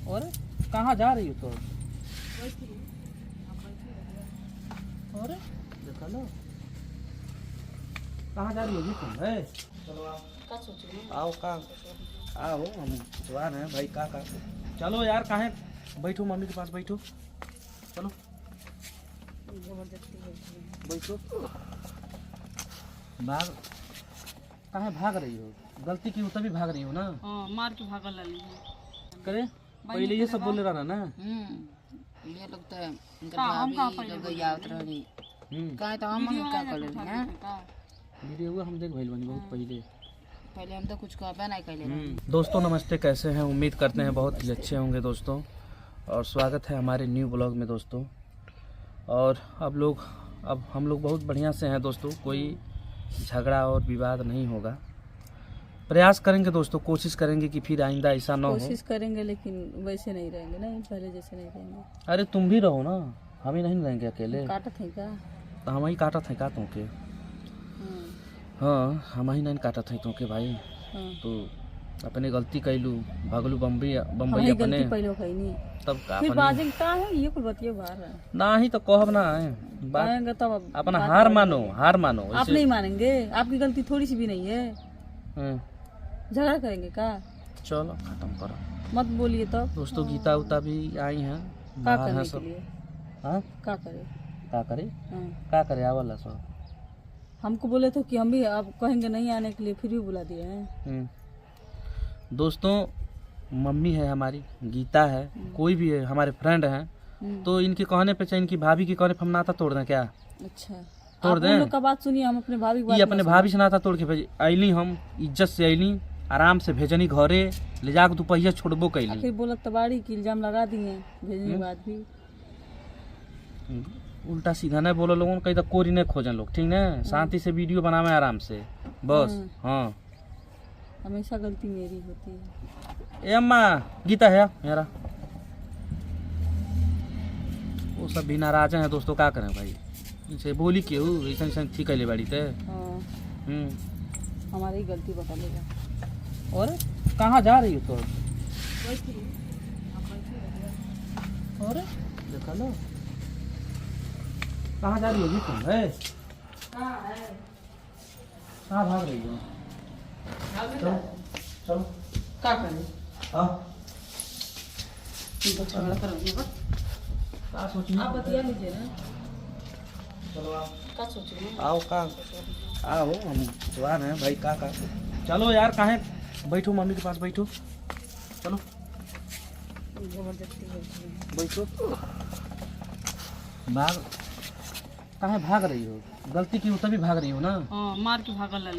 और कहाँ जा रही हो तो? और देखा लो कहाँ जा रही होगी तुम? है चलो आओ का आओ, हम जवान हैं भाई का चलो यार, कहाँ बैठो, मम्मी के पास बैठो, चलो बैठो। भाग कहाँ भाग रही हो? गलती की हो तभी भाग रही हो ना? मार के भागल करे पहले ये सब बोले रहा ना। ये लोग तो आवत रही का तो हम का कर लेनी है वीडियो हम देख भइल बनी बहुत पहले हम तो कुछ कहबे नहीं कैले। दोस्तों नमस्ते, कैसे हैं? उम्मीद करते हैं बहुत ही अच्छे होंगे दोस्तों, और स्वागत है हमारे न्यू ब्लॉग में दोस्तों। और अब हम लोग बहुत बढ़िया से हैं दोस्तों, कोई झगड़ा और विवाद नहीं होगा। प्रयास करेंगे दोस्तों, कोशिश करेंगे कि फिर आइंदा ऐसा ना हो। कोशिश करेंगे लेकिन वैसे नहीं रहेंगे ना, पहले जैसे नहीं रहेंगे। अरे तुम भी रहो ना, हम ही नहीं रहेंगे अकेले। काटत है का? तो हम ही काटत है का तुमके? हाँ हम ही नहीं काटत है तुमके भाई। तो अपने गलती कैलू, भागलू बम्बई अपने तब फिर बाजिंग का है ये कुछ बतियो बाहर है ना ही तो कहब ना है बात तब अपना हार मानो, हार मानो। आप नहीं मानेंगे, आपकी गलती थोड़ी सी भी नहीं है। झगड़ा करेंगे का? चलो खत्म करो, मत बोलिए तो। दोस्तों गीता उता भी आई हैं का बाहर करने है के सब। लिए? हाँ का करे? का करे? हाँ। का करे आवला सब? हमको बोले थे कि हम भी आप कहेंगे नहीं आने के लिए, फिर भी बुला दिए हैं। दोस्तों मम्मी है हमारी, गीता है, कोई भी है हमारे फ्रेंड हैं, तो इनके कहने पे चाहे इनकी भाभी के कहने पे हम नाता तोड़ दें क्या? अच्छा तोड़ आप दें? उन लोग का बात सुनिए, हम अपने भाभी की बात ये अपने भाभी से नाता तोड़ के भेज अली, हम इज्जत से अली, आराम से भेजनी घरे ले जाकर दोपहिया छोड़बो कैली। आखिर बोलत तबाड़ी की इल्जाम लगा दिए भेजने के बाद भी। उल्टा सीधा नहीं बोलो लोगों, कहीं तो कोरी नहीं खोजन लोग, ठीक है? शांति से वीडियो बनावे आराम से बस। हाँ हमेशा गलती मेरी होती है। ए अम्मा गीता है मेरा, वो सब भी नाराज हैं दोस्तों, क्या करें भाई? इनसे बोली क्यों ऐसा ऐसा थी कैले बाड़ी थे। हमारी गलती बता लेगा। और कहाँ जा रही हो तो? और देखा लो कहाँ जा रही होगी तुम? है कहाँ भाग रही हो? चलो चलो क्या करें? हाँ झगड़ा करोगे बस? क्या सोच रही? आप बतिया लीजिए ना। चलो आओ, क्या सोच रहे हैं? आओ का आओ, हम जवान हैं भाई का चलो यार, कहाँ बैठो, मम्मी के पास बैठो, चलो बैठो। कहाँ भाग रही हो? गलती की हो तभी भाग रही हो ना? मार के भागल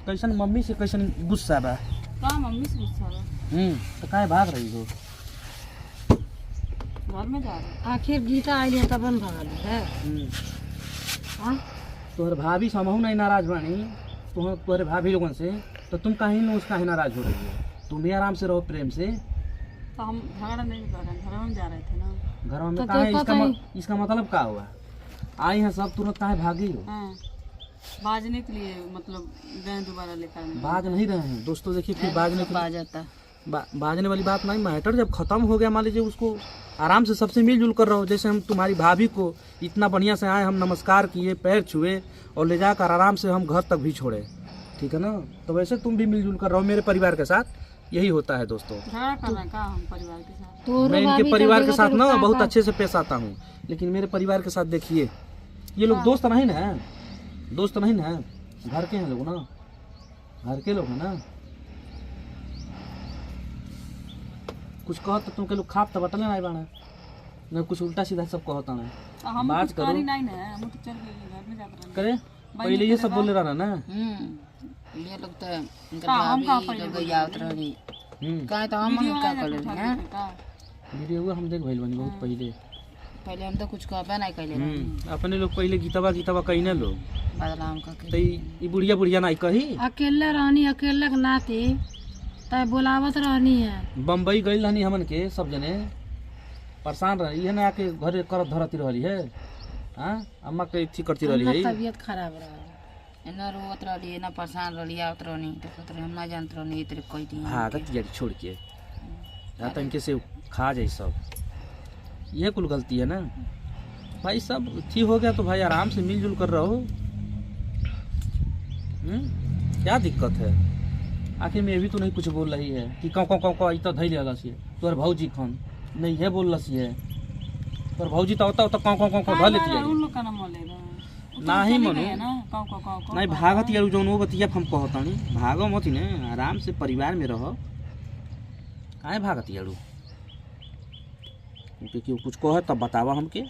कैसन मम्मी से कैसन गुस्सा बा? का मम्मी से गुस्सा बा? तो कहाँ भाग रही हो? घर में जा रहे। आखिर गीता आई है तब हम भागल है। तोहर भाभी समहू नहीं नाराज बानी तोहरे भाभी लोगन से, तो तुम कहीं न उसका नाराज हो रही हो? तुम भी आराम से रहो प्रेम से। तो हम झगड़ा नहीं कर रहे, घर में जा रहे थे ना। घर में कहाँ है? इसका मतलब क्या हुआ? आई हैं सब तुरंत कहाँ भागी हो? बाजने के लिए मतलब गए दोबारा लेकर। बाज नहीं रहे हैं दोस्तों, देखिए फिर बाजता बाजने वाली बात नहीं। मैटर जब खत्म हो गया, मान लीजिए उसको आराम से सबसे मिलजुल कर रहो। जैसे हम तुम्हारी भाभी को इतना बढ़िया से आए, हम नमस्कार किए, पैर छुए और ले जाकर आराम से हम घर तक भी छोड़े, ठीक है ना? तो वैसे तुम भी मिलजुल कर रहो मेरे परिवार के साथ, यही होता है दोस्तों। झगड़ा करना का हम परिवार के साथ? मैं इनके परिवार के साथ ना बहुत अच्छे से पेश आता हूँ, लेकिन मेरे परिवार के साथ देखिए, ये लोग दोस्त नहीं ना, दोस्त नहीं ना, घर के हैं लोग ना, घर के लोग हैं ना। कुछ कहो तो तुम के लोग खाप तो बटले नहीं बाना न, कुछ उल्टा सीधा सब कहता ना। हम बात कुछ करो करी नहीं ना, हम तो चल गए घर में जाकर करे पहले ये सब बोले रहा ना। ये लोग तो आवत रही का तो हम का कर लेनी है वीडियो हम देख भइल बनी बहुत पहले हम तो कुछ कहबे नहीं कैले। अपने लोग पहले गीतवा कहीं लोग बदनाम का तो ई बुढ़िया नहीं कही। अकेले रहनी, अकेले के नाते तय बुलावत रहनी है। बम्बई गई रहनी हमन के सब जने परेशान रही है ना, आके घरे करत धरती रही है। हाँ अम्मा के थी करती रही है। तबीयत खराब रहा ना रोत रही ना परेशान रही आवत रही तो कहत रही हम ना जानत रही तेरे कह दी भागत यारी छोड़ के या तो इनके से खा जाए सब, ये कुल गलती है ना भाई। सब ठीक हो गया तो भाई आराम से मिलजुल कर रहो। क्या दिक्कत है? आखिर में भी तो नहीं कुछ बोल रही है कि कौ तो धैल अलस है तोर भौजी खन नहीं है बोल रही है तोर भौजी तो कौ धो लेती है नहीं मनु नहीं भागत यार जौन वो बतिया हम कहता नहीं भागो मत ने आराम से परिवार में रहो। काहे भागत यारू क्योंकि कुछ कहे तब बतावा हमके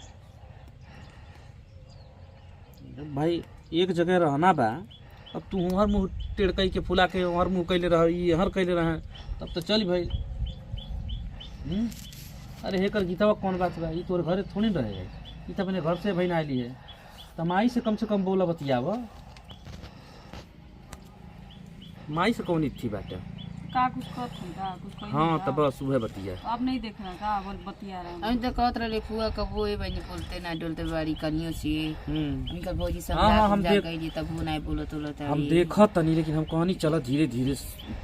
भाई। एक जगह रहना बा, अब तू हर मुँह टेढ़ कई के फुला के हर मुँह कैले रह हर कैले रहे तब तो चल भाई। अरे हेकर गीतावा कौन बात बा? तोर घरे थोड़ी रहे है, ये तो अपने घर से भाई ना आइली है तो माई से कम बोला बतियाव। माई से कौन थी बाटे का कुछ कुछ हाँ तब बस सुबह बतिया अब नहीं देख रहा का बोल बतिया रहा हम तो कहत रहे फुआ कबो ए बनी बोलते ना डोलते बाड़ी कनियो से उनका भौजी सब हाँ, हम जा गई तब वो नहीं बोलत हम देखत तनी लेकिन हम कहनी चलो धीरे धीरे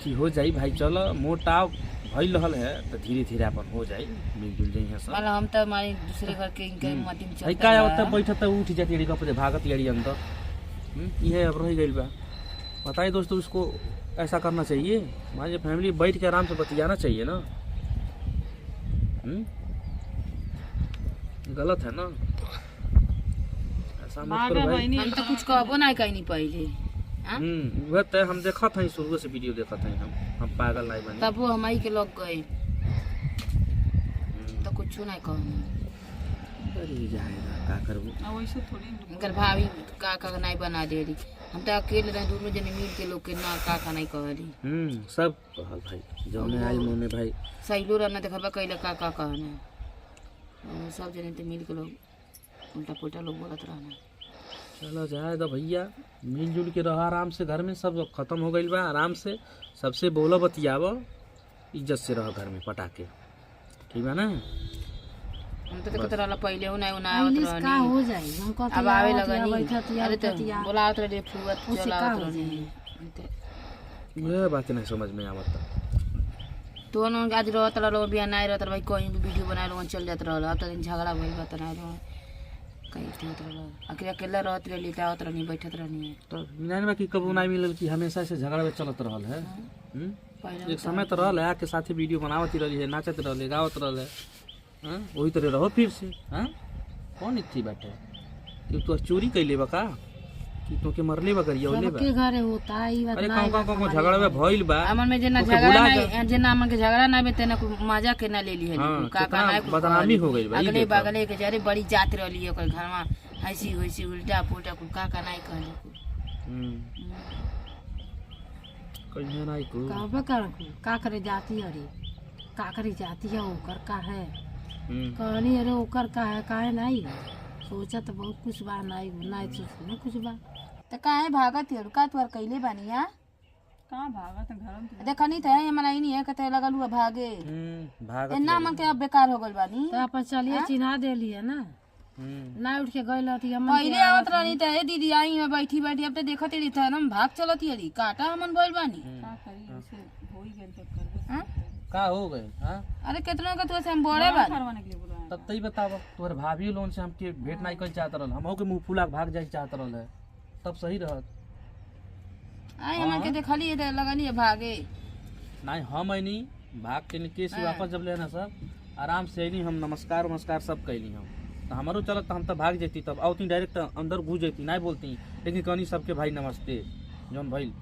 ठीक हो जाई भाई। चलो मोटा भइल रहल है तो धीरे धीरे अपन हो जाई मिलजुल जाई है सब। हम तो हमारे दूसरे घर के इनके मतीन भाई का होता बैठत उठ जाती एड़ी कपड़े भागत यारी अंदर ये अब रह गइल बा। बताइए दोस्तों उसको ऐसा करना चाहिए? हमारी फैमिली बैठ के आराम से बतियाना चाहिए ना। गलत है ना ऐसा मत करो भाई। हम तो कुछ कहबो नहीं कहीं पहले वह तो हम देखा था शुरू से वीडियो देखा था हम पागल नहीं बने तब वो हमारी के लोग गए तो कुछ नहीं कहूँ का करबो वैसे थोड़ी इनकर भाभी का नहीं बना दे रही। हम तो अकेले रहे दूर में जने मिल के लोग के ना का नहीं कह रही सब कहल भाई जौने आई मोने भाई सहीलो रहना देखबा कइले का कहना सब जने तो मिल के लोग उल्टा पुल्टा लोग बोलत रहना। चलो जाए तो भैया मिलजुल के रहो आराम से। घर में सब खत्म हो गई बा, आराम से सबसे बोलो बतियाव, इज्जत से रहो घर में पटाके ठीक है ना। हम तो कहत रहला पहले उ नहीं आवत रहनी का हो जाई हम कहत अब आवे लगनी अरे तो बोलावत रहे फुआ चलावत रहनी ये बात नहीं समझ में आवत तो न आज रहत रहलो बिया नहीं रहत भाई कोई भी वीडियो बना लो चल जात रहलो। अब तो झगड़ा भइल बा त नहीं रहो कहीं रहत रहलो अकेले रहत रहली आवत रहनी बैठत रहनी तो नहीं में कि कबू नहीं मिलल कि हमेशा से झगड़ा चलत रहल है। एक समय तो रहल है के साथे वीडियो बनावत रही है नाचत रहले गावत रहले वही तरह रहो फिर से। कौन इतनी बात है कि तू चोरी कैले बा का कि तो के मरले बा करिया ओले बा के घरे होता ई बात ना। अरे कौन झगड़ा में भइल बा हमन में जेना झगड़ा नहीं जेना हमन के झगड़ा ना बे तेना मजा के ना ले ली है का ना बदनामी हो गइल बा। अगले बगले के जरे बड़ी जात रहली ओकर घर में ऐसी वैसी उल्टा पुल्टा का नहीं कहले कहिया नहीं को का करे जाती अरे का करे जाती है ओकर का है कहानी अरे ओकर का है काहे नहीं सोचा तो बहुत कुछ बा नहीं सोचना कुछ बा तो काहे भागत है का तोर कइले बानिया कहां भागत घर में देखनी त है मन नहीं है कते लगल हुआ भागे भागत एना मन के अब बेकार हो गइल बानी तो अपन चलिए चिन्हा देली है ना ना उठ के गइल हती हम पहिले आवत रहनी त ए दीदी आई में बैठी अब तो देखत रही था हम भाग चलत रही काटा हमन बोल बानी का करी ऐसे हो ही गेल तब करबे का हो गए। अरे कितना का तो से हम बोले बा करवाने के लिए बुलाया तब तई बताओ तोहर भाभी लोन से हमके भेंट नहीं कर चाहत रहल हम के मुंह फुला भाग जाए चाहत रहल है तब सही रहत। आई हमन के देखली है लगनी है भागे नहीं हम आईनी भाग के केस वापस जब लेना सब आराम से आईनी हम नमस्कार सब कैली हम तो हमारो चलत हम तो भाग जाती तब आवती डायरेक्ट अंदर घुस जाती नहीं बोलती लेकिन कहनी सबके भाई नमस्ते जौन भाई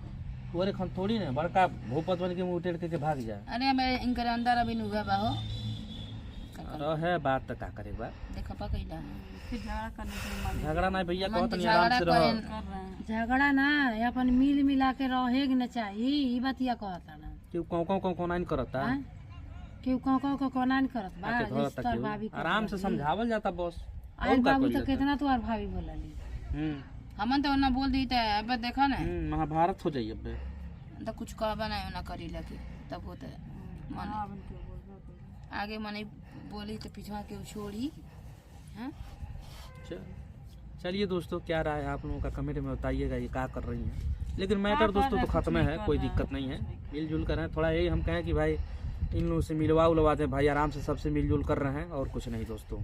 तोरे खन थोड़ी ना बड़का भूपत बन के मुंह टेढ़ के भाग जाए। अरे मैं इनकर अंदर अभी नुगा बा हो है बात तो का करे बा देखा पा कइला फिर झगड़ा करने के लिए झगड़ा नहीं भैया कहत नहीं आराम से रहो झगड़ा ना अपन मिल मिला के रहे के ना चाहिए ई बतिया कहता ना क्यों कौन नहीं करता क्यों कौन नहीं करत बा आराम से समझावल जाता बस। आई बाबू तो कितना तोर भाभी बोलली हमन तो ना बोल दी त अब देखा ना महाभारत हो जाई अब तो कुछ कहबा नहीं ना करी लगे तब होता मन आगे मने बोली तो पिछवा के छोड़ी चलिए दोस्तों, क्या राय है आप लोगों का कमेंट में बताइएगा ये क्या कर रही हैं। लेकिन मैटर दोस्तों तो ख़त्म है, कोई दिक्कत नहीं है, मिलजुल कर रहे हैं। थोड़ा यही हम कहें कि भाई इन लोगों से मिलवा उलवा दें भाई, आराम से सबसे मिलजुल कर रहे हैं और कुछ नहीं दोस्तों।